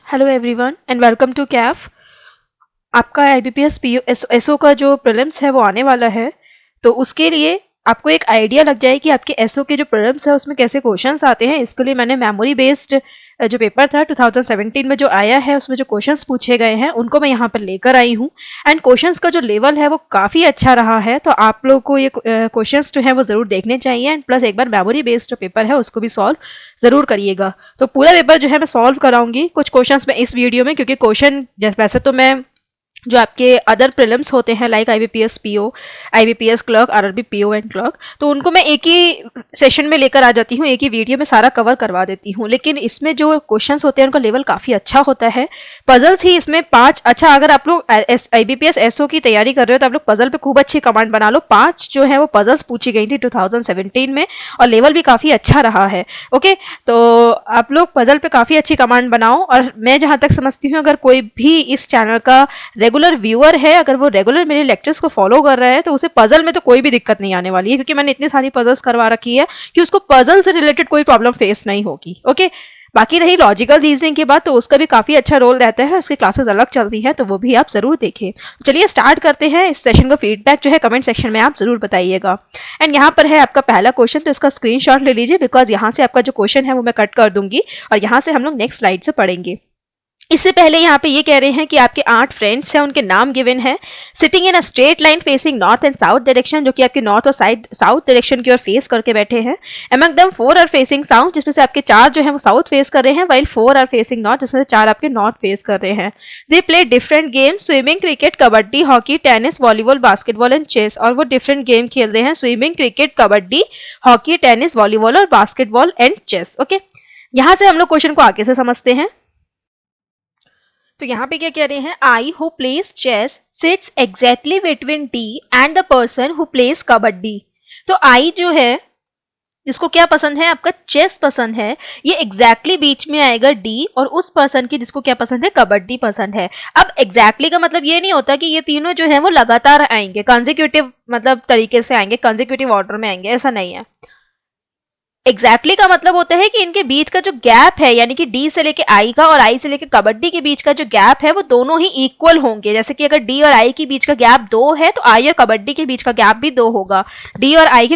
Hello everyone and welcome to कैफ। आपका IBPS PO SO का जो प्रीलिम्स है वो आने वाला है, तो उसके लिए आपको एक आइडिया लग जाए कि आपके एसओ के जो प्रीलिम्स है उसमें कैसे क्वेश्चंस आते हैं। इसके लिए मैंने मेमोरी बेस्ड जो पेपर था 2017 में जो आया है उसमें जो क्वेश्चंस पूछे गए हैं उनको मैं यहाँ पर लेकर आई हूँ। एंड क्वेश्चंस का जो लेवल है वो काफ़ी अच्छा रहा है, तो आप लोग को ये क्वेश्चंस जो है वो ज़रूर देखने चाहिए। एंड प्लस एक बार मेमोरी बेस्ड जो पेपर है उसको भी सॉल्व ज़रूर करिएगा। तो पूरा पेपर जो है मैं सॉल्व कराऊंगी, कुछ क्वेश्चंस मैं इस वीडियो में, क्योंकि क्वेश्चन वैसे तो मैं जो आपके अदर प्रीलिम्स होते हैं like IBPS PO, IBPS clerk, RRB PO and clerk, तो उनको मैं एक ही सेशन में लेकर आ जाती हूँ, एक ही वीडियो में सारा कवर करवा देती हूँ। लेकिन इसमें जो क्वेश्चंस होते हैं उनका लेवल काफ़ी अच्छा होता है। पजल्स ही इसमें 5, अच्छा अगर आप लोग आईबीपीएस एसओ की तैयारी कर रहे हो तो आप लोग पजल पे खूब अच्छी कमांड बना लो। 5 जो है वो पजल्स पूछी गई थी 2017 में और लेवल भी काफ़ी अच्छा रहा है। ओके, तो आप लोग पजल पे काफ़ी अच्छी कमांड बनाओ। और मैं जहाँ तक समझती हूँ, अगर कोई भी इस चैनल का रेगुलर व्यूअर है, अगर वो रेगुलर मेरे लेक्चर्स को फॉलो कर रहा है, तो उसे पजल में तो कोई भी दिक्कत नहीं आने वाली है, क्योंकि मैंने इतनी सारी पजल्स करवा रखी है कि उसको पजल से रिलेटेड कोई प्रॉब्लम फेस नहीं होगी। ओके, बाकी रही लॉजिकल रीजनिंग की बात, तो उसका भी काफी अच्छा रोल रहता है, उसकी क्लासेस अलग चलती हैं, तो वो भी आप जरूर देखें। चलिए स्टार्ट करते हैं। इस सेशन का फीडबैक जो है कमेंट सेक्शन में आप जरूर बताइएगा। एंड यहाँ पर है आपका पहला क्वेश्चन, तो इसका स्क्रीनशॉट ले लीजिए, बिकॉज यहाँ से आपका जो क्वेश्चन है वो मैं कट कर दूंगी और यहाँ से हम लोग नेक्स्ट स्लाइड से पढ़ेंगे। इससे पहले यहाँ पे ये कह रहे हैं कि आपके 8 फ्रेंड्स हैं, उनके नाम गिवन है। Sitting in a straight line facing north and south direction, जो कि आपके नॉर्थ और साउथ डायरेक्शन की ओर फेस करके बैठे हैं। Among them 4 are facing south, जिसमें से आपके 4 जो है वो साउथ फेस कर रहे हैं, वाइल 4 आर फेसिंग नॉर्थ, जिसमें से 4 आपके नॉर्थ फेस कर रहे हैं। They play different games, swimming, cricket, kabaddi, hockey, tennis, volleyball, basketball and chess. और वो डिफरेंट गेम खेल रहे हैं, swimming, cricket, kabaddi, hockey, tennis, volleyball और बास्केटबॉल एंड चेस। ओके, यहाँ से हम लोग क्वेश्चन को आगे से समझते हैं। तो यहाँ पे क्या कह रहे हैं, I who plays chess sits exactly between D and the person who plays kabaddi. तो आई जो है जिसको क्या पसंद है, आपका चेस पसंद है, ये एग्जैक्टली बीच में आएगा डी और उस पर्सन की जिसको क्या पसंद है, कबड्डी पसंद है। अब एग्जैक्टली का मतलब ये नहीं होता कि ये तीनों जो है वो लगातार आएंगे, कंसेक्यूटिव मतलब तरीके से आएंगे, कंसेक्यूटिव ऑर्डर में आएंगे, ऐसा नहीं है। एग्जैक्टली का मतलब होता है कि इनके बीच का जो गैप है, यानी कि डी से लेके आई का और आई से लेके कबड्डी के बीच का जो गैप है वो दोनों ही इक्वल होंगे। जैसे कि अगर डी और आई के बीच का गैप 2 है तो आई और कबड्डी के बीच का गैप भी 2 होगा। डी और आई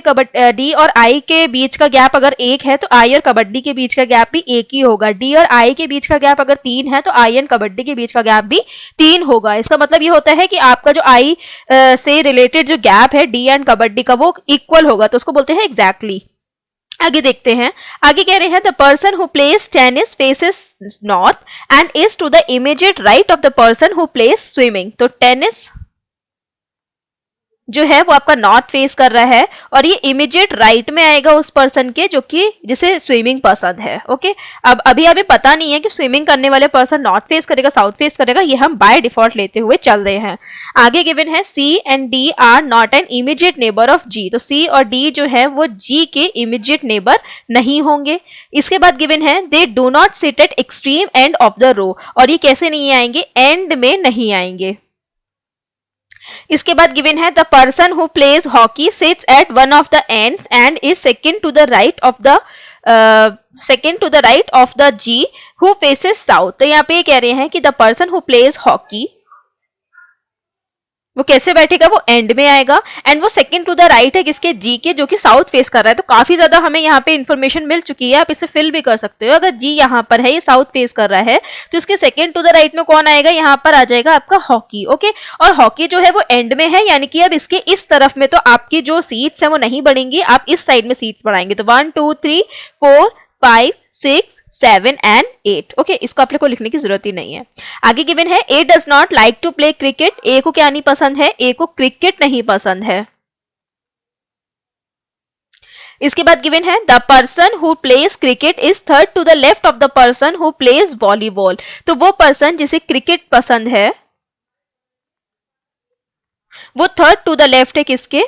के बीच का गैप अगर 1 है तो आई और कबड्डी के बीच का गैप भी 1 ही होगा। डी और आई के बीच का गैप अगर 3 है तो आई एंड कबड्डी के बीच का गैप भी 3 होगा। इसका मतलब ये होता है कि आपका जो आई से रिलेटेड जो गैप है डी एंड कबड्डी का वो इक्वल होगा, तो उसको बोलते हैं एग्जैक्टली। आगे देखते हैं, आगे कह रहे हैं the person who plays tennis faces north and is to the immediate right of the person who plays swimming. तो टेनिस जो है वो आपका नॉर्थ फेस कर रहा है और ये इमीडिएट राइट में आएगा उस पर्सन के जो कि जिसे स्विमिंग पसंद है। ओके, अब अभी हमें पता नहीं है कि स्विमिंग करने वाले पर्सन नॉर्थ फेस करेगा साउथ फेस करेगा, ये हम बाय डिफॉल्ट लेते हुए चल रहे हैं। आगे गिवन है C and D are not an immediate neighbour of G. तो सी और डी जो है वो जी के इमीडिएट नेबर नहीं होंगे। इसके बाद गिवन है they do not sit at extreme end of the row, और ये कैसे नहीं आएंगे, एंड में नहीं आएंगे। इसके बाद गिवन है the person who plays hockey sits at one of the ends and is second to the right of the G who faces south. तो यहाँ पे ये कह रहे हैं कि the person who plays hockey वो कैसे बैठेगा, वो एंड में आएगा एंड वो सेकंड टू द राइट है किसके, जी के, जो कि साउथ फेस कर रहा है। तो काफी ज्यादा हमें यहाँ पे इंफॉर्मेशन मिल चुकी है, आप इसे फिल भी कर सकते हो। अगर जी यहाँ पर है, ये साउथ फेस कर रहा है, तो इसके सेकंड टू द राइट में कौन आएगा, यहाँ पर आ जाएगा आपका हॉकी। ओके, और हॉकी जो है वो एंड में है, यानी कि अब इसके इस तरफ में तो आपकी जो सीट्स है वो नहीं बढ़ेंगी, आप इस साइड में सीट्स बढ़ाएंगे। तो 1 2 3 4 5 6 7 एंड 8। ओके, इसको आप लोग को लिखने की जरूरत ही नहीं है। आगे गिवन है A does not like to play cricket. A को क्या नहीं पसंद है, ए को क्रिकेट नहीं पसंद है। इसके बाद गिवन है the person who plays cricket is third to the left of the person who plays volleyball. तो वो पर्सन जिसे क्रिकेट पसंद है वो थर्ड टू द लेफ्ट है किसके,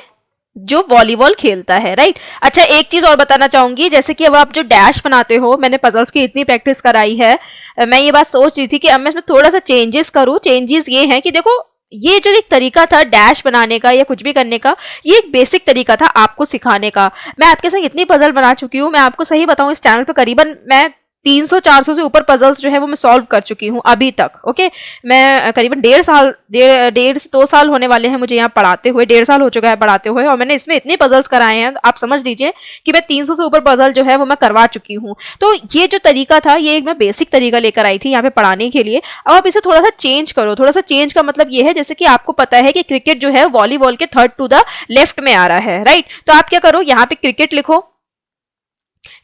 जो वॉलीबॉल खेलता है, राइट। अच्छा, एक चीज और बताना चाहूंगी, जैसे कि अब आप जो डैश बनाते हो, मैंने पजल्स की इतनी प्रैक्टिस कराई है, मैं ये बात सोच रही थी कि अब मैं इसमें थोड़ा सा चेंजेस करूं। चेंजेस ये हैं कि देखो, ये जो एक तरीका था डैश बनाने का या कुछ भी करने का, ये एक बेसिक तरीका था आपको सिखाने का। मैं आपके साथ इतनी पजल बना चुकी हूँ, मैं आपको सही बताऊं इस चैनल पे करीबन मैं 300-400 से ऊपर पजल्स जो है वो मैं सॉल्व कर चुकी हूँ अभी तक। ओके, मैं करीबन 1.5 से 2 साल होने वाले हैं मुझे यहाँ पढ़ाते हुए, 1.5 साल हो चुका है पढ़ाते हुए, और मैंने इसमें इतने पजल्स कराए हैं, आप समझ लीजिए कि मैं 300 से ऊपर पजल जो है वो मैं करवा चुकी हूँ। तो ये जो तरीका था, ये एक मैं बेसिक तरीका लेकर आई थी यहाँ पे पढ़ाने के लिए। अब आप इसे थोड़ा सा चेंज करो। थोड़ा सा चेंज का मतलब ये है, जैसे कि आपको पता है कि क्रिकेट जो है वॉलीबॉल के थर्ड टू द लेफ्ट में आ रहा है, राइट? तो आप क्या करो, यहाँ पे क्रिकेट लिखो,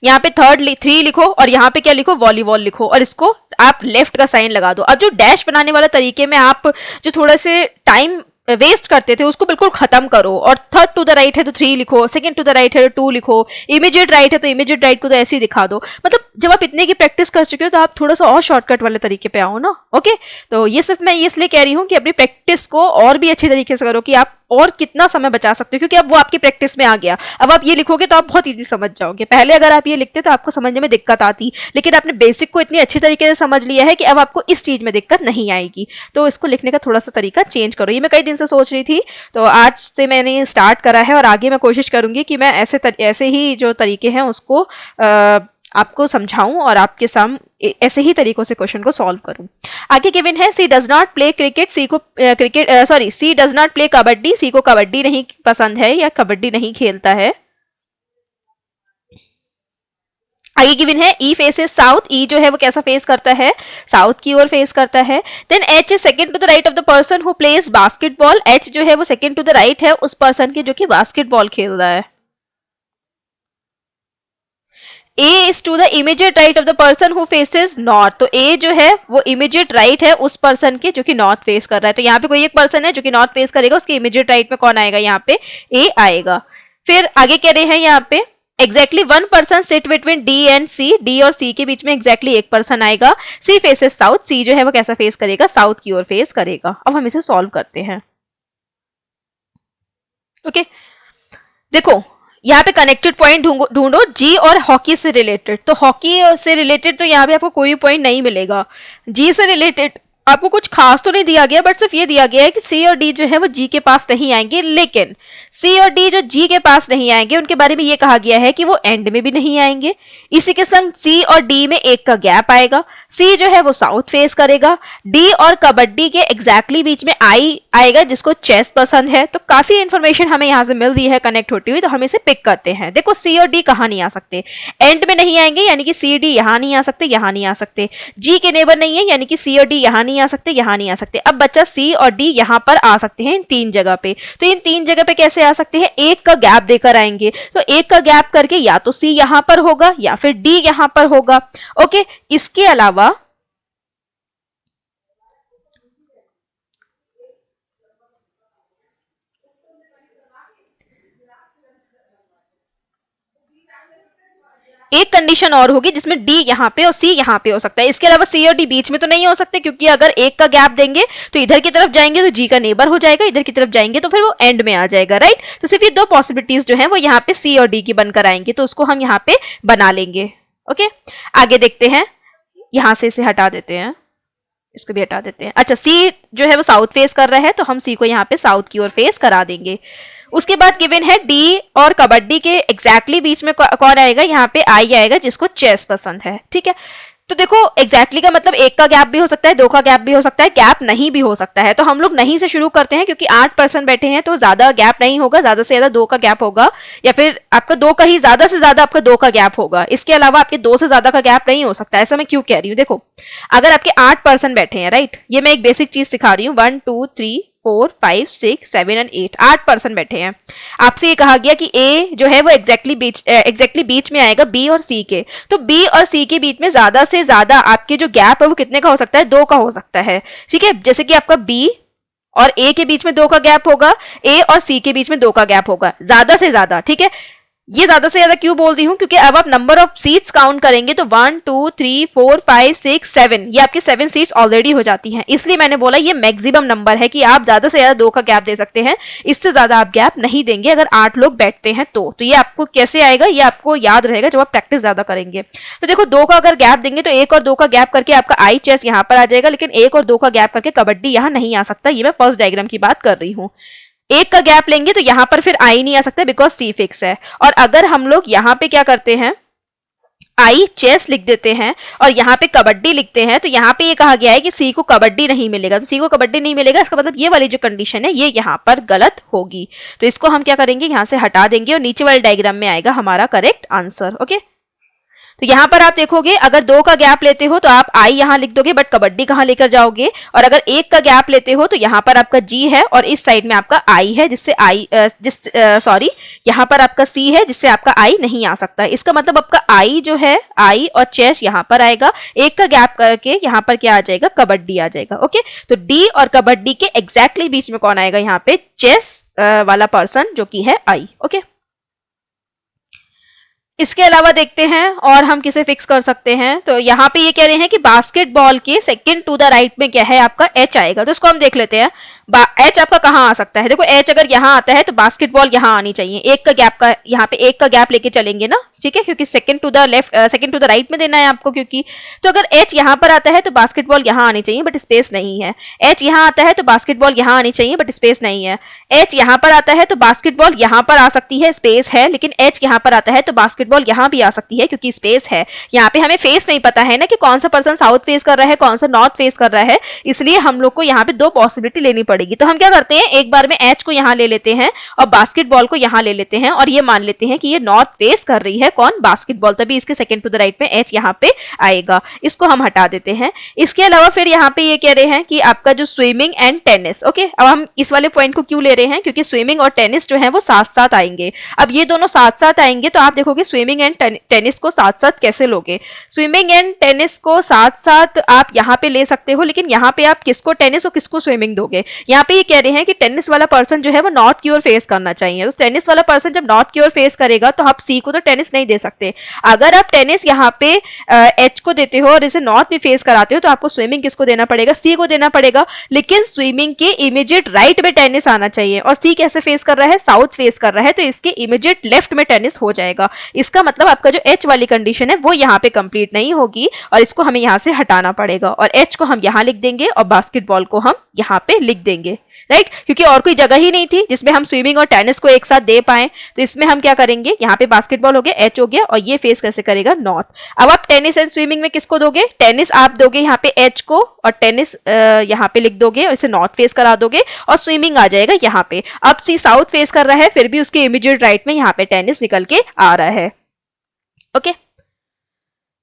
यहाँ पे 3 लिखो, और यहाँ पे क्या लिखो, वॉलीबॉल लिखो, और इसको आप लेफ्ट का साइन लगा दो। अब जो डैश बनाने वाला तरीके में आप जो थोड़ा से टाइम वेस्ट करते थे उसको बिल्कुल खत्म करो, और थर्ड टू द राइट है तो 3 लिखो, सेकंड टू द राइट है तो 2 लिखो, इमीडिएट राइट है तो इमीडिएट राइट को तो ऐसे ही दिखा दो। मतलब जब आप इतने की प्रैक्टिस कर चुके हो तो आप थोड़ा सा और शॉर्टकट वाले तरीके पे आओ ना। ओके, तो ये सिर्फ मैं इसलिए कह रही हूँ कि अपनी प्रैक्टिस को और भी अच्छे तरीके से करो कि आप और कितना समय बचा सकते हो, क्योंकि अब वो आपकी प्रैक्टिस में आ गया। अब आप ये लिखोगे तो आप बहुत इजी समझ जाओगे। पहले अगर आप ये लिखते तो आपको समझने में दिक्कत आती, लेकिन आपने बेसिक को इतनी अच्छी तरीके से समझ लिया है कि अब आपको इस चीज में दिक्कत नहीं आएगी। तो इसको लिखने का थोड़ा सा तरीका चेंज करो। ये मैं कई दिन से सोच रही थी, तो आज से मैंने स्टार्ट करा है, और आगे मैं कोशिश करूंगी कि मैं ऐसे ही जो तरीके हैं उसको आपको समझाऊं और आपके सामने ऐसे ही तरीकों से क्वेश्चन को सॉल्व करूं। आगे गिवन है, C does not play cricket, C does not play kabaddi, C को कबड्डी नहीं पसंद है या कबड्डी नहीं खेलता है। आगे गिवन है, ई फेसेस साउथ, ई जो है वो कैसा फेस करता है, साउथ की ओर फेस करता है। Then H is second to the right of the person who plays basketball, H जो है वो सेकंड टू द राइट है उस पर्सन के जो कि बास्केटबॉल खेल रहा है। A is to the immediate right of the person who faces north, तो A जो है वो immediate right है उस पर्सन के जो कि नॉर्थ फेस कर रहा है। तो यहाँ पे कोई एक पर्सन है जो कि नॉर्थ फेस करेगा, उसके इमीडिएट राइट में कौन आएगा, यहाँ पे A आएगा। फिर आगे कह रहे हैं यहाँ पे, exactly one person sit between D and C, D और C के बीच में एग्जैक्टली एक पर्सन आएगा। C फेसेस साउथ, C जो है वो कैसा फेस करेगा, साउथ की ओर फेस करेगा। अब हम इसे सॉल्व करते हैं। ओके, देखो यहाँ पे कनेक्टेड पॉइंट ढूंढो जी और हॉकी से रिलेटेड। तो हॉकी से रिलेटेड तो यहाँ पे आपको कोई पॉइंट नहीं मिलेगा। जी से रिलेटेड आपको कुछ खास तो नहीं दिया गया, बट सिर्फ ये दिया गया है कि सी और डी जो है वो जी के पास नहीं आएंगे, लेकिन सी और डी जो जी के पास नहीं आएंगे उनके बारे में ये कहा गया है कि वो एंड में भी नहीं आएंगे। इसी के संग सी और डी में एक का गैप आएगा, सी जो है वो साउथ फेस करेगा, डी और कबड्डी के एग्जैक्टली बीच में आई आएगा जिसको चेस पसंद है। तो काफी इंफॉर्मेशन हमें यहाँ से मिल रही है कनेक्ट होती हुई, तो हम इसे पिक करते हैं। देखो सी और डी कहाँ नहीं आ सकते, एंड में नहीं आएंगे, यानी कि सी डी यहाँ नहीं आ सकते, यहाँ नहीं आ सकते। जी के नेबर नहीं है, यानी कि सी और डी यहाँ नहीं आ सकते, यहाँ नहीं आ सकते। अब बच्चा सी और डी यहाँ पर आ सकते हैं इन 3 जगह पे। तो इन 3 जगह पे कैसे आ सकते हैं, एक का गैप देकर आएंगे। तो एक का गैप करके या तो सी यहाँ पर होगा या फिर डी यहाँ पर होगा। ओके, इसके अलावा एक कंडीशन और होगी जिसमें डी यहाँ पे और सी यहाँ पे हो सकता है। इसके अलावा सी और डी बीच में तो नहीं हो सकते, क्योंकि अगर एक का गैप देंगे तो इधर की तरफ जाएंगे तो जी का नेबर हो जाएगा, इधर की तरफ जाएंगे तो फिर वो एंड में आ जाएगा, राइट? तो सिर्फ ये 2 पॉसिबिलिटीज जो है वो यहाँ पे सी और डी की बनकर आएंगे, तो उसको हम यहाँ पे बना लेंगे। ओके, आगे देखते हैं, यहां से इसे हटा देते हैं, इसको भी हटा देते हैं। अच्छा, सी जो है वो साउथ फेस कर रहा है, तो हम सी को यहाँ पे साउथ की ओर फेस करा देंगे। उसके बाद गिवन है डी और कबड्डी के एग्जैक्टली बीच में कौन आएगा, यहाँ पे आई आएगा जिसको चेस पसंद है। ठीक है, तो देखो एग्जैक्टली का मतलब एक का गैप भी हो सकता है, 2 का गैप भी हो सकता है, गैप नहीं भी हो सकता है। तो हम लोग नहीं से शुरू करते हैं, क्योंकि 8 पर्सन बैठे हैं तो ज्यादा गैप नहीं होगा, ज्यादा से ज्यादा 2 का गैप होगा, या फिर आपका 2 का ही ज्यादा से ज्यादा आपका 2 का गैप होगा। इसके अलावा आपके 2 से ज्यादा का गैप नहीं हो सकता। ऐसा मैं क्यों कह रही हूँ, देखो अगर आपके 8 पर्सन बैठे हैं, राइट, ये मैं एक बेसिक चीज सिखा रही हूँ, 1 2 3 4 5 6 7 एंड 8 पर्सन बैठे हैं। आपसे ये कहा गया कि ए जो है वो एग्जैक्टली बीच में आएगा बी और सी के। तो बी और सी के बीच में ज्यादा से ज्यादा आपके जो गैप है वो कितने का हो सकता है, 2 का हो सकता है। ठीक है, जैसे कि आपका बी और ए के बीच में 2 का गैप होगा, ए और सी के बीच में 2 का गैप होगा, ज्यादा से ज्यादा। ठीक है, ये ज्यादा से ज्यादा क्यों बोल रही हूं, क्योंकि अब आप नंबर ऑफ सीट्स काउंट करेंगे तो 1 2 3 4 5 6 7, ये आपकी 7 सीट्स ऑलरेडी हो जाती हैं। इसलिए मैंने बोला ये मैक्सिमम नंबर है कि आप ज्यादा से ज्यादा 2 का गैप दे सकते हैं, इससे ज्यादा आप गैप नहीं देंगे अगर 8 लोग बैठते हैं। तो ये आपको कैसे आएगा, ये आपको याद रहेगा जब आप प्रैक्टिस ज्यादा करेंगे। तो देखो 2 का अगर गैप देंगे तो 1 और 2 का गैप करके आपका आई चेस यहाँ पर आ जाएगा, लेकिन 1 और 2 का गैप करके कबड्डी यहाँ नहीं आ सकता। ये मैं फर्स्ट डायग्राम की बात कर रही हूँ। 1 का गैप लेंगे तो यहां पर फिर आई नहीं आ सकता बिकॉज सी फिक्स है। और अगर हम लोग यहां पे क्या करते हैं, आई चेस लिख देते हैं और यहाँ पे कबड्डी लिखते हैं, तो यहाँ पे ये कहा गया है कि सी को कबड्डी नहीं मिलेगा, तो सी को कबड्डी नहीं मिलेगा, इसका मतलब ये वाली जो कंडीशन है ये यहाँ पर गलत होगी। तो इसको हम क्या करेंगे, यहाँ से हटा देंगे और नीचे वाले डायग्राम में आएगा हमारा करेक्ट आंसर। ओके, तो यहाँ पर आप देखोगे अगर 2 का गैप लेते हो तो आप आई यहाँ लिख दोगे, बट कबड्डी कहाँ लेकर जाओगे, और अगर 1 का गैप लेते हो तो यहाँ पर आपका जी है और इस साइड में आपका आई है, जिससे आई सॉरी यहाँ पर आपका सी है, जिससे आपका आई नहीं आ सकता है। इसका मतलब आपका आई जो है, आई और चेस यहाँ पर आएगा, 1 का गैप करके यहाँ पर क्या आ जाएगा, कबड्डी आ जाएगा। ओके, तो डी और कबड्डी के एग्जैक्टली बीच में कौन आएगा, यहाँ पे चेस वाला पर्सन जो कि है आई। ओके, इसके अलावा देखते हैं और हम किसे फिक्स कर सकते हैं। तो यहाँ पे ये कह रहे हैं कि बास्केटबॉल के सेकंड टू द राइट में क्या है, आपका एच आएगा। तो इसको हम देख लेते हैं, एच आपका कहाँ आ सकता है। देखो एच अगर यहाँ आता है तो बास्केटबॉल यहाँ आनी चाहिए, 1 का गैप का, यहाँ पे 1 का गैप लेके चलेंगे ना, ठीक है, क्योंकि second to the left, second to the right में देना है आपको, क्योंकि तो अगर एच यहाँ पर आता है तो बास्केटबॉल यहाँ आनी चाहिए बट स्पेस नहीं है। एच यहाँ आता है तो बास्केटबॉल यहाँ आनी चाहिए बट स्पेस नहीं है। एच यहाँ पर आता है तो बास्केटबॉल यहाँ पर आ सकती है, स्पेस है, लेकिन एच यहाँ पर आता है तो बास्केटबॉल यहाँ भी आ सकती है क्योंकि स्पेस है। यहाँ पे हमें फेस नहीं पता है ना कि कौन सा पर्सन साउथ फेस कर रहा है, कौन सा नॉर्थ फेस कर रहा है, इसलिए हम लोग को यहाँ पे 2 पॉसिबिलिटी लेनी पड़ेगी। तो हम क्या करते हैं, एक बार में एच को यहाँ ले लेते हैं और बास्केटबॉल को यहाँ ले लेते हैं और ये मान लेते हैं कि ये नॉर्थ फेस कर रही है, कौन, बास्केटबॉल, तभी इसके सेकंड टू द राइट में एच यहाँ पे आएगा। इसको हम हटा देते हैं। इसके अलावा फिर यहाँ पे ये कह रहे हैं कि आपका जो स्विमिंग एंड टेनिस, ओके, अब हम इस वाले पॉइंट को क्यों ले रहे हैं, क्योंकि स्विमिंग और टेनिस जो है वो साथ साथ आएंगे। अब ये दोनों साथ साथ आएंगे तो आप देखोगे स्विमिंग एंड टेनिस को साथ साथ कैसे लोगे। स्विमिंग एंड टेनिस को साथ साथ आप यहाँ पे ले सकते हो, लेकिन यहाँ पे आप किसको टेनिस और किसको स्विमिंग दोगे। यहाँ पे ये कह रहे हैं कि टेनिस वाला पर्सन जो है वो नॉर्थ की ओर फेस करना चाहिए। तो टेनिस वाला पर्सन जब नॉर्थ की ओर फेस करेगा तो आप सी को तो टेनिस नहीं दे सकते। अगर आप टेनिस यहाँ पे एच को देते हो और इसे नॉर्थ में फेस कराते हो तो आपको स्विमिंग किसको देना पड़ेगा, सी को देना पड़ेगा। लेकिन स्विमिंग के इमीडिएट राइट में टेनिस आना चाहिए और सी कैसे फेस कर रहा है, साउथ फेस कर रहा है, तो इसके इमीडिएट लेफ्ट में टेनिस हो जाएगा। इसका मतलब आपका जो एच वाली कंडीशन है वो यहाँ पे कंप्लीट नहीं होगी और इसको हमें यहाँ से हटाना पड़ेगा और एच को हम यहाँ लिख देंगे और बास्केटबॉल को हम यहाँ पे लिख देंगे, राइट, क्योंकि और कोई जगह ही नहीं थी जिसमें हम स्विमिंग और टेनिस को एक साथ दे पाए। तो इसमें हम क्या करेंगे, यहाँ पे बास्केटबॉल हो गया, एच हो गया और ये फेस कैसे करेगा, नॉर्थ। अब आप टेनिस एंड स्विमिंग में किसको दोगे, टेनिस आप दोगे यहाँ पे एच को और टेनिस यहाँ पे लिख दोगे और इसे नॉर्थ फेस करा दोगे और स्विमिंग आ जाएगा यहाँ पे। अब सी साउथ फेस कर रहा है, फिर भी उसके इमीडिएट राइट में यहाँ पे टेनिस निकल के आ रहा है। ओके,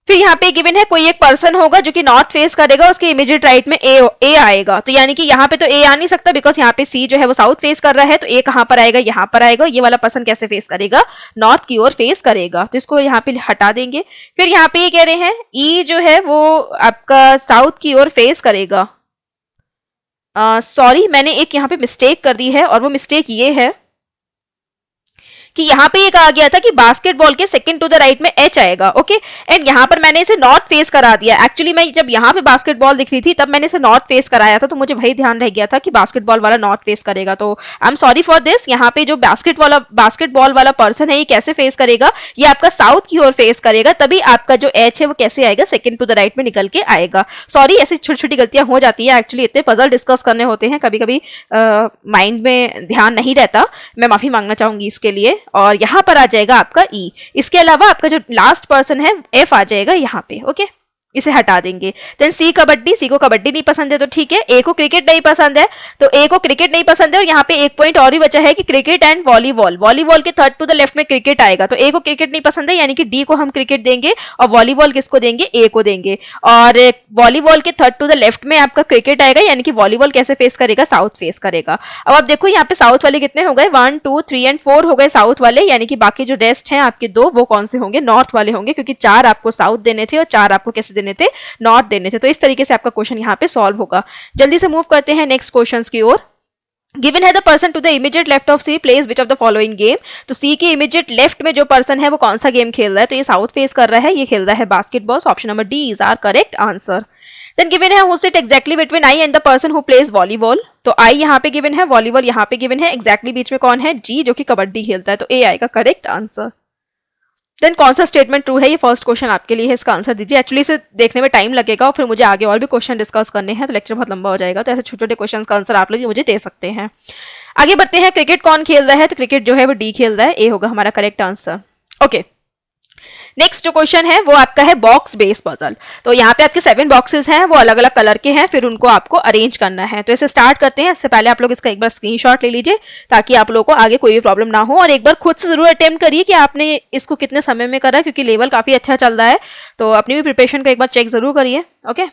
फिर यहाँ पे गिवन है कोई एक पर्सन होगा जो कि नॉर्थ फेस करेगा, उसके इमीडिएट राइट में ए आएगा। तो यानी कि यहाँ पे तो ए आ नहीं सकता बिकॉज यहाँ पे सी जो है वो साउथ फेस कर रहा है, तो ए कहाँ पर आएगा, यहाँ पर आएगा। ये वाला पर्सन कैसे फेस करेगा, नॉर्थ की ओर फेस करेगा, तो इसको यहाँ पे हटा देंगे। फिर यहाँ पे ये कह रहे हैं ई जो है वो आपका साउथ की ओर फेस करेगा। सॉरी, मैंने एक यहाँ पे मिस्टेक कर दी है और वो मिस्टेक ये है कि यहाँ पे ये कहा गया था कि बास्केटबॉल के सेकंड टू द राइट में एच आएगा, ओके, एंड यहाँ पर मैंने इसे नॉर्थ फेस करा दिया। एक्चुअली मैं जब यहाँ पे बास्केटबॉल दिख रही थी तब मैंने इसे नॉर्थ फेस कराया था, तो मुझे वही ध्यान रह गया था कि बास्केटबॉल वाला नॉर्थ फेस करेगा। तो I am sorry for this. यहाँ पे जो बास्केटबॉल वाला पर्सन है ये कैसे फेस करेगा, ये आपका साउथ की ओर फेस करेगा, तभी आपका जो एच है वो कैसे आएगा, सेकंड टू द राइट में निकल के आएगा। सॉरी, ऐसी छोटी छोटी गलतियां हो जाती है, एक्चुअली इतने पजल डिस्कस करने होते हैं, कभी कभी माइंड में ध्यान नहीं रहता, मैं माफी मांगना चाहूंगी इसके लिए। और यहाँ पर आ जाएगा आपका ई। इसके अलावा आपका जो लास्ट पर्सन है एफ आ जाएगा यहाँ पे, ओके, इसे हटा देंगे। देन सी कबड्डी, सी को कबड्डी नहीं पसंद है तो ठीक है। ए को क्रिकेट नहीं पसंद है तो ए को क्रिकेट नहीं पसंद है, और यहाँ पे एक पॉइंट और ही बचा है कि क्रिकेट एंड वॉलीबॉल, वॉलीबॉल के थर्ड टू द लेफ्ट में क्रिकेट आएगा, तो ए को क्रिकेट नहीं पसंद है यानी कि डी को हम क्रिकेट देंगे और वॉलीबॉल किसको देंगे, ए को देंगे। और वॉलीबॉल के थर्ड टू द लेफ्ट में आपका क्रिकेट आएगा यानी कि वॉलीबॉल कैसे फेस करेगा, साउथ फेस करेगा। अब आप देखो यहाँ पे साउथ वाले कितने हो गए, 1 2 3 एंड 4 हो गए साउथ वाले, यानी कि बाकी जो रेस्ट हैं आपके 2 वो कौन से होंगे, नॉर्थ वाले होंगे, क्योंकि 4 आपको साउथ देने थे और 4 आपको कैसे देने थे, नॉर्थ देने थे। तो इस तरीके से आपका क्वेश्चन यहाँ पे सॉल्व होगा। जल्दी से मूव करते हैं नेक्स्ट क्वेश्चंस की ओर। गिवन है the person to the immediate left of C plays which of the following game. तो सी के इमीडिएट लेफ्ट में जो पर्सन है वो कौन सा गेम खेल रहा है, तो ये साउथ फेस कर रहा है, ये खेल रहा है basketball. Option number D is our correct answer. Then given है who sit exactly between I and the person who plays volleyball. तो आई यहाँ पे गिवन है, वॉलीबॉल यहाँ पे गिवन है, एग्जैक्टली बीच में कौन है, जी जो कि कबड्डी खेलता है, तो ए आएगा करेक्ट आंसर। देन कौन सा स्टेटमेंट ट्रू है, ये फर्स्ट क्वेश्चन आपके लिए है, इसका आंसर दीजिए। एक्चुअली इसे देखने में टाइम लगेगा और फिर मुझे आगे और भी क्वेश्चन डिस्कस करने हैं तो लेक्चर बहुत लंबा हो जाएगा, तो ऐसे छोटे छोटे क्वेश्चन का आंसर आप लोग मुझे दे सकते हैं। आगे बढ़ते हैं, क्रिकेट कौन खेल रहा है, तो क्रिकेट जो है वो डी खेल रहा है, ए होगा हमारा करेक्ट आंसर। ओके, नेक्स्ट जो क्वेश्चन है वो आपका है बॉक्स बेस्ड पजल। तो यहाँ पे आपके 7 बॉक्सेस हैं, वो अलग अलग कलर के हैं, फिर उनको आपको अरेंज करना है। तो इसे स्टार्ट करते हैं। इससे पहले आप लोग इसका एक बार स्क्रीनशॉट ले लीजिए ताकि आप लोगों को आगे कोई भी प्रॉब्लम ना हो, और एक बार खुद से जरूर अटेम्प्ट करिए कि आपने इसको कितने समय में करा, क्योंकि लेवल काफी अच्छा चल रहा है। तो अपनी भी प्रिपरेशन को एक बार चेक जरूर करिए। ओके,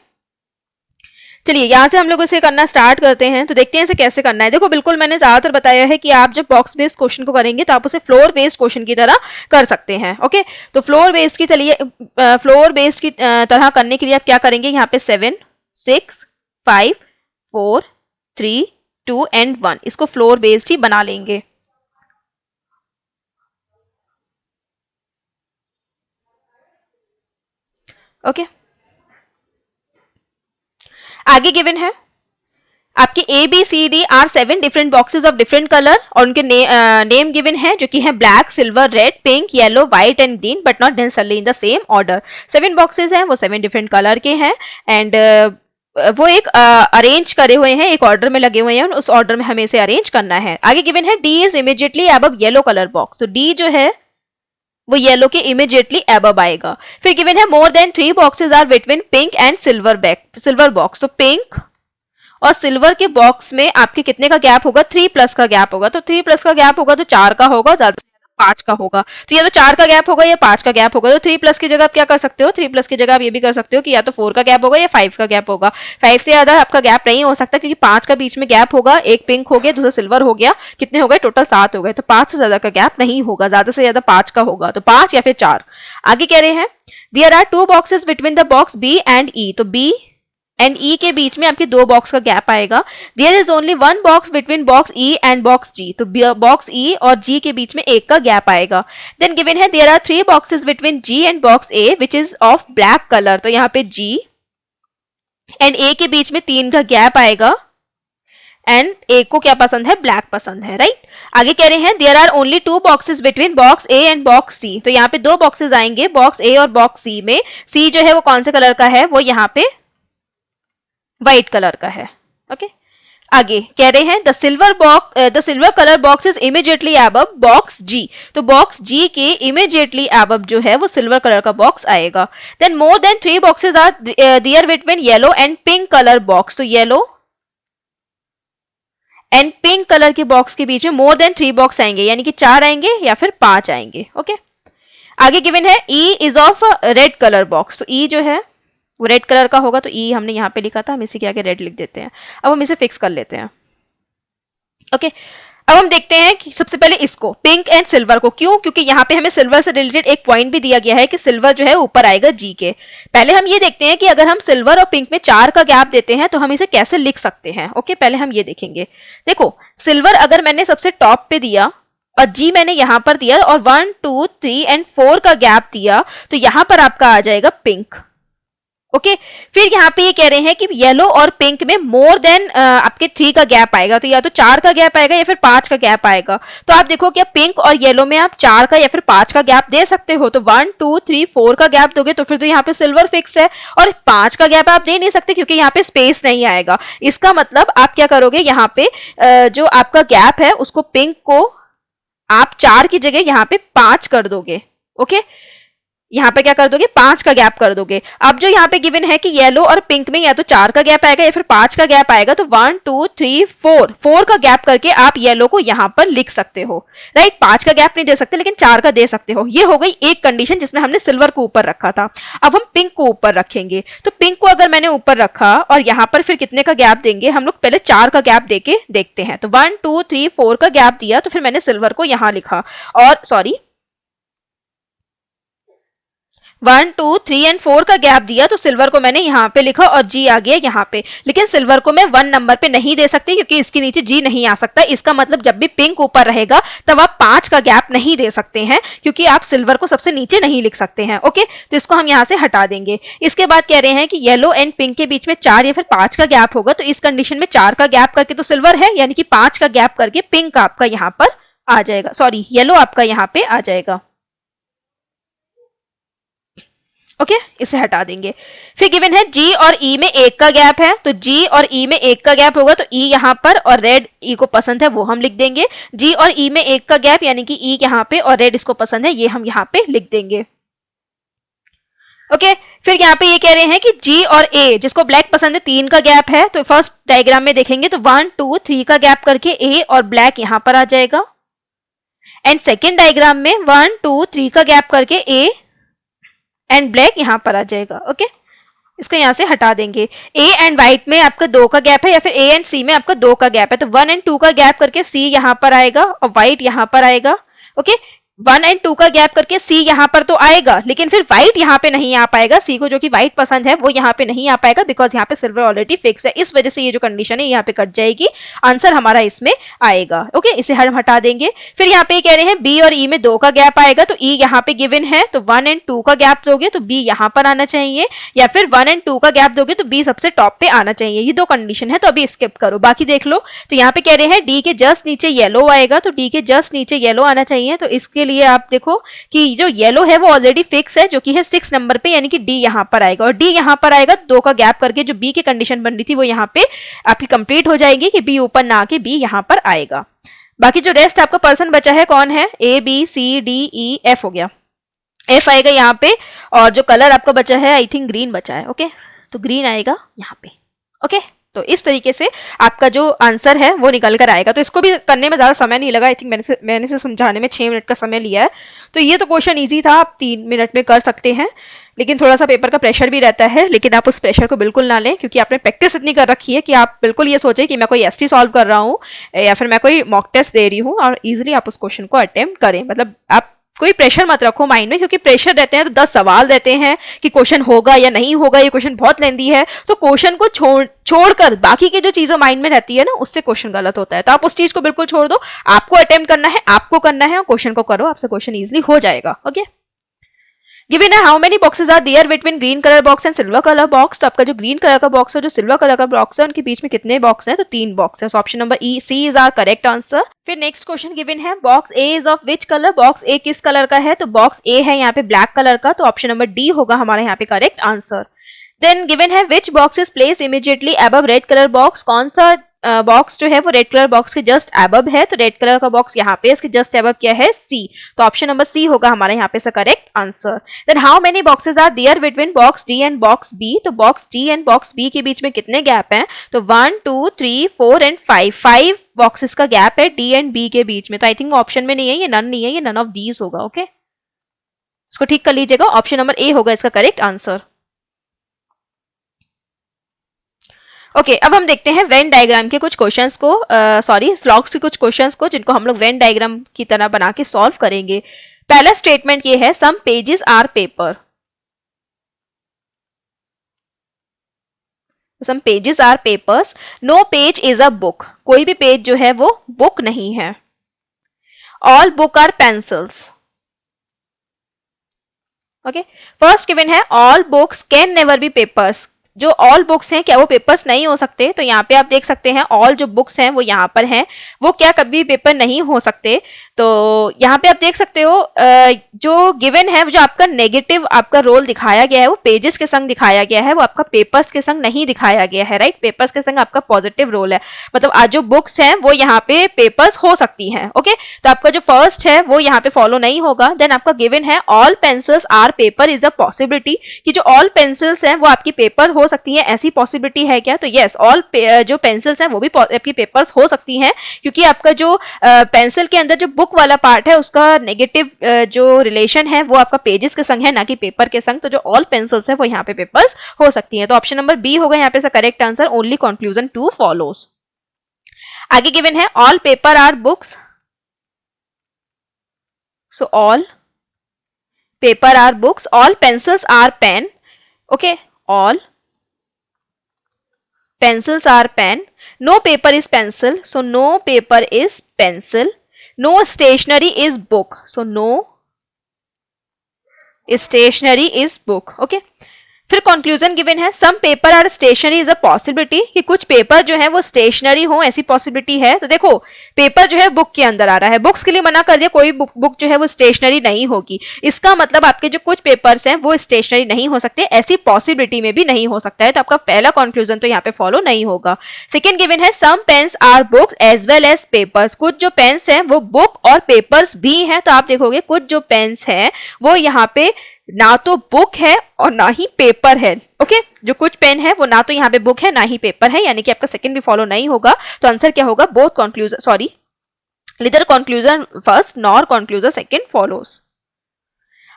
चलिए यहाँ से हम लोग इसे करना स्टार्ट करते हैं। तो देखते हैं इसे कैसे करना है। देखो, बिल्कुल मैंने ज्यादातर बताया है कि आप जब बॉक्स बेस्ड क्वेश्चन को करेंगे तो आप उसे फ्लोर बेस्ड क्वेश्चन की तरह कर सकते हैं। ओके, तो फ्लोर बेस्ड की तरह करने के लिए आप क्या करेंगे, यहाँ पे 7, 6, 5, 4, 3, 2 एंड 1 इसको फ्लोर बेस्ड ही बना लेंगे। ओके, आगे गिवन है आपके A B C D are 7 different boxes of different colour, और उनके नेम गिवन है जो कि है black, silver, red, pink, yellow, white and green, but not necessarily in the same order. 7 boxes हैं, वो 7 डिफरेंट कलर के हैं, एंड वो एक अरेंज करे हुए हैं, एक ऑर्डर में लगे हुए हैं, उस ऑर्डर में हमें इसे अरेंज करना है। आगे गिवन है D is immediately above yellow colour box. तो डी जो है वो येलो के इमीडिएटली अबव आएगा। फिर गिवन है more than 3 boxes are between pink and silver box. तो पिंक और सिल्वर के बॉक्स में आपके कितने का गैप होगा, 3 प्लस का गैप होगा। तो 3 प्लस का गैप होगा तो 4 का होगा, ज्यादा से ज्यादा 5 का होगा। तो या तो 4 का गैप होगा या 5 का गैप होगा। तो 3 प्लस की जगह आप क्या कर सकते हो, 3 प्लस की जगह आप ये भी कर सकते हो कि या तो 4 का गैप होगा या 5 का गैप होगा। 5 से ज्यादा आपका गैप नहीं हो सकता, क्योंकि 5 का बीच में गैप होगा, एक पिंक हो गया, दूसरा सिल्वर हो गया, कितने हो गए टोटल 7 हो गए। तो 5 से ज्यादा का गैप नहीं होगा, ज्यादा से ज्यादा 5 का होगा। तो 5 या फिर 4। आगे कह रहे हैं there are 2 boxes between the box B and E. तो बी एंड ई के बीच में आपके 2 बॉक्स का गैप आएगा। There is only 1 box between box E and box G. तो बॉक्स ई और जी के बीच में 1 का गैप आएगा। देन गिवन है there are 3 boxes between G and box A which is of black colour. तो यहाँ पे जी एंड ए के बीच में 3 का गैप आएगा, एंड ए को क्या पसंद है, ब्लैक पसंद है, राइट। आगे कह रहे हैं there are only 2 boxes between box A and box C. तो यहाँ पे 2 बॉक्सेस आएंगे बॉक्स ए और बॉक्स सी में। सी जो है वो कौन से कलर का है, वो यहाँ पे व्हाइट कलर का है। ओके, आगे कह रहे हैं the silver colour box is immediately above box G. तो बॉक्स जी के इमीडिएटली अबव जो है वो सिल्वर कलर का बॉक्स आएगा। Then more than 3 boxes are there between yellow and pink colour box. तो येलो एंड पिंक कलर के box के बीच में मोर देन 3 बॉक्स आएंगे, यानी कि 4 आएंगे या फिर 5 आएंगे। ओके, आगे गिवन है E is of red colour box. तो ई जो है वो रेड कलर का होगा, तो ई हमने यहाँ पे लिखा था, हम इसी के आगे रेड लिख देते हैं। अब हम इसे फिक्स कर लेते हैं। ओके, अब हम देखते हैं कि सबसे पहले इसको पिंक एंड सिल्वर को, क्यों, क्योंकि यहाँ पे हमें सिल्वर से रिलेटेड एक पॉइंट भी दिया गया है कि सिल्वर जो है ऊपर आएगा जी के। पहले हम ये देखते हैं कि अगर हम सिल्वर और पिंक में 4 का गैप देते हैं तो हम इसे कैसे लिख सकते हैं। ओके, पहले हम ये देखेंगे। देखो, सिल्वर अगर मैंने सबसे टॉप पे दिया और जी मैंने यहां पर दिया और 1, 2, 3 एंड 4 का गैप दिया, तो यहां पर आपका आ जाएगा पिंक। ओके, फिर यहाँ पे ये कह रहे हैं कि येलो और पिंक में मोर देन आपके 3 का गैप आएगा। तो या तो 4 का गैप आएगा या फिर 5 का गैप आएगा। तो आप देखो कि पिंक और येलो में आप 4 का या फिर 5 का गैप दे सकते हो। तो 1, 2, 3, 4 का गैप दोगे तो फिर तो यहाँ पे सिल्वर फिक्स है, और 5 का गैप आप दे नहीं सकते क्योंकि यहाँ पे स्पेस नहीं आएगा। इसका मतलब आप क्या करोगे, यहाँ पे जो आपका गैप है उसको पिंक को आप 4 की जगह यहाँ पे 5 कर दोगे। ओके, यहाँ पे क्या कर दोगे, 5 का गैप कर दोगे। अब जो यहाँ पे गिवन है कि येलो और पिंक में या तो 4 का गैप आएगा या फिर 5 का गैप आएगा, तो 1, 2, 3, 4 का गैप करके आप येलो को यहाँ पर लिख सकते हो, राइट। 5 का गैप नहीं दे सकते लेकिन 4 का दे सकते हो। ये हो गई एक कंडीशन जिसमें हमने सिल्वर को ऊपर रखा था। अब हम पिंक को ऊपर रखेंगे। तो पिंक को अगर मैंने ऊपर रखा और यहाँ पर फिर कितने का गैप देंगे, हम लोग पहले 4 का गैप देके देखते हैं। तो 1, 2, 3, 4 का गैप दिया, तो फिर मैंने सिल्वर को यहाँ लिखा, और सॉरी 1, 2, 3 एंड 4 का गैप दिया, तो सिल्वर को मैंने यहाँ पे लिखा और जी आ गया यहाँ पे। लेकिन सिल्वर को मैं 1 नंबर पे नहीं दे सकती क्योंकि इसके नीचे जी नहीं आ सकता। इसका मतलब जब भी पिंक ऊपर रहेगा तब आप 5 का गैप नहीं दे सकते हैं, क्योंकि आप सिल्वर को सबसे नीचे नहीं लिख सकते हैं। ओके, तो इसको हम यहाँ से हटा देंगे। इसके बाद कह रहे हैं कि येलो एंड पिंक के बीच में 4 या फिर 5 का गैप होगा। तो इस कंडीशन में 4 का गैप करके तो सिल्वर है, यानी कि 5 का गैप करके पिंक आपका यहाँ पर आ जाएगा, सॉरी येलो आपका यहाँ पे आ जाएगा। ओके, इसे हटा देंगे। फिर गिवन है जी और ई में 1 का गैप है, तो जी और ई में 1 का गैप होगा, तो ई यहाँ पर, और रेड ई को पसंद है वो हम लिख देंगे। जी और ई में 1 का गैप यानी कि ई यहाँ पे और रेड इसको पसंद है, ये हम यहाँ पे लिख देंगे। ओके फिर यहाँ पे ये कह रहे हैं कि जी और ए, जिसको ब्लैक पसंद है, 3 का गैप है, तो फर्स्ट डायग्राम में देखेंगे तो 1 2 3 का गैप करके ए और ब्लैक यहाँ पर आ जाएगा, एंड सेकेंड डायग्राम में 1 2 3 का गैप करके ए एंड ब्लैक यहाँ पर आ जाएगा। ओके इसको यहाँ से हटा देंगे। ए एंड व्हाइट में आपका 2 का गैप है, या फिर ए एंड सी में आपका 2 का गैप है, तो 1 एंड 2 का गैप करके सी यहाँ पर आएगा और व्हाइट यहाँ पर आएगा। ओके 1 एंड 2 का गैप करके सी यहाँ पर तो आएगा, लेकिन फिर व्हाइट यहाँ पे नहीं आ पाएगा। सी को जो कि व्हाइट पसंद है वो यहाँ पे नहीं आ पाएगा, बिकॉज यहाँ पे सिल्वर ऑलरेडी फिक्स है। इस वजह से ये जो कंडीशन है यहाँ पे कट जाएगी, आंसर हमारा इसमें आएगा। ओके इसे हम हटा देंगे। फिर यहाँ पे कह रहे हैं बी और ई में 2 का गैप आएगा, तो ई यहाँ पे गिवन है, तो 1 एंड 2 का गैप दोगे तो बी यहाँ पर आना चाहिए, या फिर 1 एंड 2 का गैप दोगे तो बी सबसे टॉप पे आना चाहिए। ये 2 कंडीशन है, तो अभी स्किप करो, बाकी देख लो। तो यहाँ पे कह रहे हैं डी के जस्ट नीचे येलो आएगा, तो डी के जस्ट नीचे येलो आना चाहिए। तो इसके लिए आप देखो कि जो येलो है वो ऑलरेडी फिक्स है, जो कि है 6 नंबर पे, यानी कि डी यहाँ पर आएगा, और डी यहाँ पर आएगा 2 का गैप करके। जो बी की कंडीशन बन रही थी वो यहाँ पे आपकी कंप्लीट हो जाएगी कि बी ऊपर ना आके बी यहाँ पर आएगा। बाकी जो रेस्ट आपका पर्सन बचा है कौन है, A B C D E F हो गया, एफ आएगा यहाँ पे, और जो कलर आपका बचा है आई थिंक ग्रीन बचा है। ओके तो ग्रीन आएगा यहाँ पे। ओके तो इस तरीके से आपका जो आंसर है वो निकल कर आएगा। तो इसको भी करने में ज्यादा समय नहीं लगा, आई थिंक मैंने से समझाने में 6 मिनट का समय लिया है। तो ये तो क्वेश्चन इजी था, आप 3 मिनट में कर सकते हैं, लेकिन थोड़ा सा पेपर का प्रेशर भी रहता है, लेकिन आप उस प्रेशर को बिल्कुल ना लें, क्योंकि आपने प्रैक्टिस इतनी कर रखी है कि आप बिल्कुल ये सोचें कि मैं कोई एसटी सॉल्व कर रहा हूँ या फिर मैं कोई मॉक टेस्ट दे रही हूँ, और इजिली आप उस क्वेश्चन को अटेम्प्ट करें। मतलब आप कोई प्रेशर मत रखो माइंड में, क्योंकि प्रेशर रहते हैं तो 10 सवाल रहते हैं कि क्वेश्चन होगा या नहीं होगा, ये क्वेश्चन बहुत लेंदी है, तो क्वेश्चन को छोड़कर बाकी की जो चीजें माइंड में रहती है ना, उससे क्वेश्चन गलत होता है। तो आप उस चीज को बिल्कुल छोड़ दो, आपको अटेम्प्ट करना है, आपको करना है, और क्वेश्चन को करो, आपसे क्वेश्चन इजिली हो जाएगा। ओके गिवन है how many boxes are there between green colour box and silver colour box. तो आपका जो ग्रीन कलर का बॉक्स है, जो सिल्वर कलर का बॉक्स है, उनके बीच में कितने बॉक्स हैं, तो 3 बॉक्स है। Option number E C is our correct answer. फिर नेक्स्ट क्वेश्चन गिवन है box A is of which colour, box A किस कलर का है, तो बॉक्स ए है यहाँ पे ब्लैक कलर का, तो ऑप्शन नंबर डी होगा हमारा यहाँ पे करेक्ट आंसर। देन गिवन है which box is place immediately above red colour box, कौन सा बॉक्स जो है वो रेड कलर बॉक्स के जस्ट अबव है, तो रेड कलर का बॉक्स यहाँ पे इसके जस्ट अबव क्या है, सी, तो ऑप्शन नंबर सी होगा हमारा यहाँ पे correct answer. Then how many boxes are there between box D and box B, तो box D and box B के बीच में कितने गैप हैं, तो 1 2 3 4 एंड 5 बॉक्सेस का गैप है डी एंड बी के बीच में। तो आई थिंक ऑप्शन में नहीं है, ये नन नहीं है, ये नन ऑफ दीज होगा। ओके इसको ठीक कर लीजिएगा, ऑप्शन नंबर ए होगा इसका करेक्ट आंसर। ओके अब हम देखते हैं वेन डायग्राम के कुछ क्वेश्चंस को, सॉरी स्लॉग्स के कुछ क्वेश्चंस को, जिनको हम लोग वेन डायग्राम की तरह बना के सॉल्व करेंगे। पहला स्टेटमेंट ये है some pages are paper, some pages are papers, no page is a book, कोई भी पेज जो है वो बुक नहीं है। All book are pencils. Okay first given है all books can never be papers, जो ऑल बुक्स हैं क्या वो पेपर्स नहीं हो सकते, तो यहाँ पे आप देख सकते हैं ऑल जो बुक्स हैं वो यहाँ पर हैं, वो क्या कभी पेपर नहीं हो सकते। तो यहाँ पे आप देख सकते हो जो गिवन है, जो आपका नेगेटिव आपका रोल दिखाया गया है वो पेजेस के संग दिखाया गया है, वो आपका पेपर्स के संग नहीं दिखाया गया है, राइट। पेपर्स के संग आपका पॉजिटिव रोल है, मतलब आज जो बुक्स हैं वो यहाँ पे पेपर्स हो सकती हैं। ओके तो आपका जो फर्स्ट है वो यहाँ पे फॉलो नहीं होगा। देन आपका गिवन है all pencils are paper is a possibility, कि जो ऑल पेंसिल्स हैं वो आपकी पेपर हो सकती है, ऐसी पॉसिबिलिटी है क्या, तो यस ऑल जो पेंसिल्स हैं वो भी आपकी पेपर्स हो सकती हैं, क्योंकि आपका जो पेंसिल के अंदर जो बुक वाला पार्ट है उसका नेगेटिव जो रिलेशन है वो आपका पेजेस के संग है, ना कि पेपर के संग। तो जो ऑल पेंसिल्स है वो यहाँ पे पेपर्स हो सकती हैं, तो ऑप्शन नंबर बी होगा यहाँ पे correct answer. Only conclusion 2 follows. आगे गिवन है all paper are books, so all paper are books, all pencils are pen, okay all pencils are pen, no paper is pencil, so no paper is pencil, no stationery is book, so no stationery is book। okay फिर conclusion given है some paper are stationery is a possibility, कि कुछ paper जो है वो stationery हो ऐसी possibility है। तो देखो पेपर जो है बुक के अंदर आ रहा है, बुक्स के लिए मना कर दिया, कोई बुक जो है वो स्टेशनरी नहीं होगी, इसका मतलब आपके जो कुछ पेपर्स हैं वो स्टेशनरी नहीं हो सकते, ऐसी पॉसिबिलिटी में भी नहीं हो सकता है। तो आपका पहला कंक्लूजन तो यहाँ पे फॉलो नहीं होगा। सेकेंड गिवन है some pens are books as well as papers, कुछ जो पेन्स हैं वो बुक और पेपर्स भी हैं। तो आप देखोगे कुछ जो पेन्स हैं वो यहाँ पे ना तो बुक है और ना ही पेपर है। ओके, जो कुछ पेन है वो ना तो यहाँ पे बुक है ना ही पेपर है, यानी कि आपका सेकंड भी फॉलो नहीं होगा। तो आंसर क्या होगा? Both conclusion, sorry, neither conclusion first nor conclusion second follows।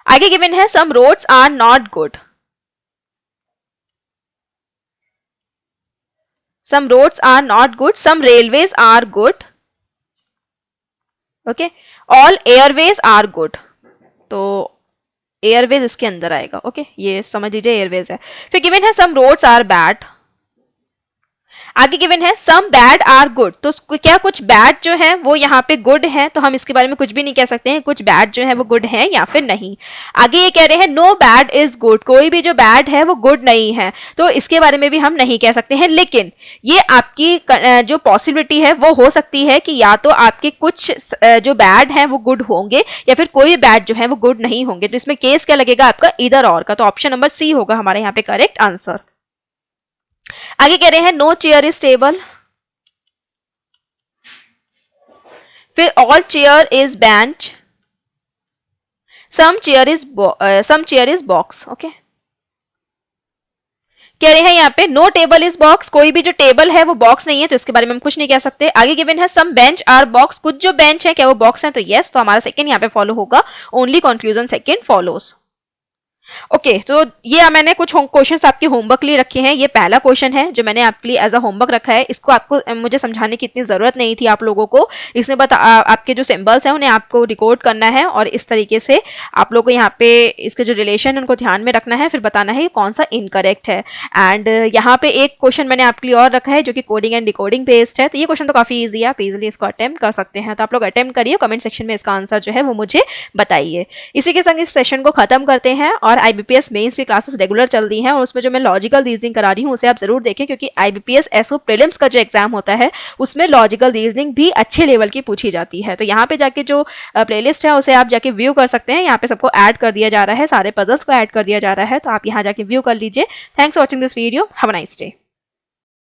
आगे गिवन है some roads are not good, some roads are not good, some railways are good, okay, all airways are good। तो Airways इसके अंदर आएगा। Okay, ये समझ लीजिए Airways है। फिर गिवन है सम रोड्स आर बैड, आगे गिवन है सम बैड आर गुड। तो क्या कुछ बैड जो है वो यहाँ पे गुड है? तो हम इसके बारे में कुछ भी नहीं कह सकते हैं, कुछ बैड जो है वो गुड है या फिर नहीं। आगे ये कह रहे हैं नो बैड इज गुड, कोई भी जो बैड है वो गुड नहीं है, तो इसके बारे में भी हम नहीं कह सकते हैं। लेकिन ये आपकी जो पॉसिबिलिटी है वो हो सकती है कि या तो आपके कुछ जो बैड है वो गुड होंगे या फिर कोई बैड जो है वो गुड नहीं होंगे। तो इसमें केस क्या लगेगा आपका? इधर और का। तो ऑप्शन नंबर सी होगा हमारे यहाँ पे करेक्ट आंसर। आगे कह रहे हैं नो चेयर इज टेबल, फिर all chair is bench, some chair is box. Okay, कह रहे हैं यहाँ पे नो टेबल इज बॉक्स, कोई भी जो टेबल है वो बॉक्स नहीं है, तो इसके बारे में हम कुछ नहीं कह सकते। आगे गिवन है सम बेंच आर बॉक्स, कुछ जो बेंच है क्या वो बॉक्स है? तो यस, तो हमारा सेकंड यहाँ पे फॉलो होगा, only conclusion second follows. Okay तो ये मैंने कुछ क्वेश्चंस आपके होमवर्क लिए रखे हैं। ये पहला क्वेश्चन है जो मैंने आपके लिए एज अ होमवर्क रखा है। इसको आपको मुझे समझाने की इतनी ज़रूरत नहीं थी आप लोगों को। इसमें आपके जो सिंबल्स हैं उन्हें आपको रिकॉर्ड करना है और इस तरीके से आप लोगों को यहाँ पे इसके जो रिलेशन है उनको ध्यान में रखना है, फिर बताना है कौन सा इनकरेक्ट है। एंड यहाँ पे एक क्वेश्चन मैंने आपके लिए और रखा है जो कि कोडिंग एंड डिकोडिंग बेस्ड है। तो ये क्वेश्चन तो काफ़ी ईजी है, आप इजिली इसको अटेम्प्ट कर सकते हैं। तो आप लोग अटेम्प्ट करिए, कमेंट सेक्शन में इसका आंसर जो है वो मुझे बताइए। इसी के संग इस सेशन को खत्म करते हैं। और IBPS मेंस की क्लासेस रेगुलर चल रही हैं और उसमें जो मैं लॉजिकल रीजनिंग करा रही हूँ उसे आप जरूर देखें, क्योंकि IBPS SO प्रीलिम्स का जो एग्जाम होता है उसमें लॉजिकल रीजनिंग भी अच्छे लेवल की पूछी जाती है। तो यहाँ पे जाके जो प्लेलिस्ट है उसे आप जाके व्यू कर सकते हैं। यहाँ पे सबको ऐड कर दिया जा रहा है, सारे पजल्स को ऐड कर दिया जा रहा है, तो आप यहाँ जाके व्यू कर लीजिए। Thanks for watching this video, have a nice day.